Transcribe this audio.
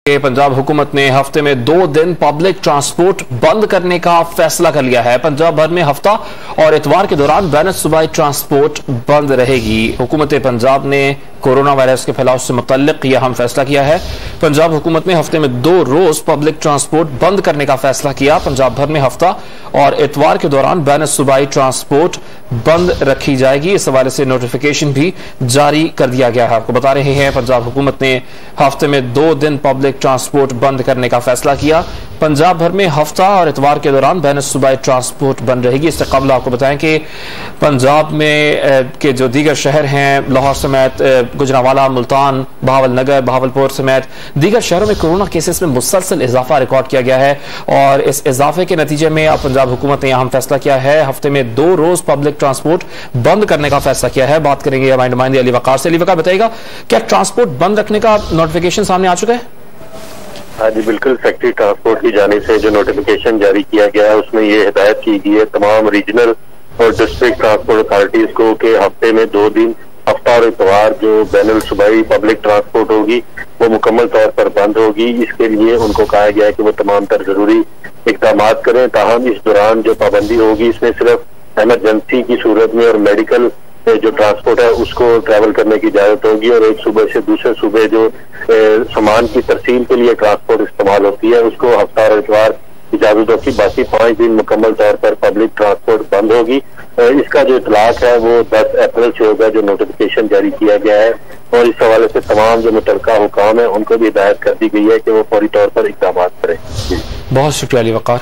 पंजाब हुकूमत ने हफ्ते में 2 दिन पब्लिक ट्रांसपोर्ट बंद करने का फैसला कर लिया है। पंजाब भर में हफ्ता और इतवार के दौरान बैन सूबाई ट्रांसपोर्ट बंद रहेगी। हुकूमत पंजाब ने कोरोना वायरस के फैलाव से मुतल्लिक यह अहम फैसला किया है। पंजाब हुकूमत ने हफ्ते में 2 रोज पब्लिक ट्रांसपोर्ट बंद करने का फैसला किया। पंजाब भर में हफ्ता और इतवार के दौरान बैन सूबाई ट्रांसपोर्ट बंद रखी जाएगी। इस हवाले से नोटिफिकेशन भी जारी कर दिया गया है। आपको बता रहे हैं पंजाब हुकूमत ने हफ्ते में 2 दिन पब्लिक ट्रांसपोर्ट बंद करने का फैसला किया। पंजाब भर में हफ्ता और इतवार के दौरान बैन सूबाई ट्रांसपोर्ट बंद रहेगी। इससे कबल आपको बताएं कि पंजाब में के जो दीगर शहर हैं, लाहौर समेत गुजरांवाला, मुल्तान, बहावलनगर, बहावलपुर समेत दीगर शहरों में कोरोना केसेस में मुसलसल इजाफा रिकॉर्ड किया गया है और इस इजाफे के नतीजे में अब पंजाब हुकूमत ने अहम फैसला किया है। हफ्ते में 2 रोज पब्लिक ट्रांसपोर्ट बंद करने का फैसला किया है। बात करेंगे हमारे नुमाइंदे अली वकार से। अली वकार, बताइएगा क्या ट्रांसपोर्ट बंद रखने का नोटिफिकेशन सामने आ चुका है? हाँ जी बिल्कुल, सेक्रेटरी ट्रांसपोर्ट की जानिब से जो नोटिफिकेशन जारी किया गया है उसमें ये हिदायत की गई है तमाम रीजनल और डिस्ट्रिक्ट ट्रांसपोर्ट अथॉरिटीज को कि हफ्ते में 2 दिन हफ्ता और इतवार जो बैनुल सूबाई पब्लिक ट्रांसपोर्ट होगी वो मुकम्मल तौर पर बंद होगी। इसके लिए उनको कहा गया है कि वो तमाम तर जरूरी इकदाम करें। ताहम इस दौरान जो पाबंदी होगी इसमें सिर्फ इमरजेंसी की सूरत में और मेडिकल जो ट्रांसपोर्ट है उसको ट्रैवल करने की इजाजत होगी और एक सूबे से दूसरे सूबे जो सामान की तरसील के लिए ट्रांसपोर्ट इस्तेमाल होती है उसको हफ्ता और इतवार इजाजत होगी। बाकी 5 दिन मुकम्मल तौर पर पब्लिक ट्रांसपोर्ट बंद होगी। इसका जो इतलाक है वो 10 अप्रैल से होगा, जो नोटिफिकेशन जारी किया गया है और इस हवाले से तमाम जो मुतल्लिका हुकाम है उनको भी हिदायत कर दी गई है कि वो फौरी तौर पर इकदाम करें। बहुत शुक्रिया अली वकार।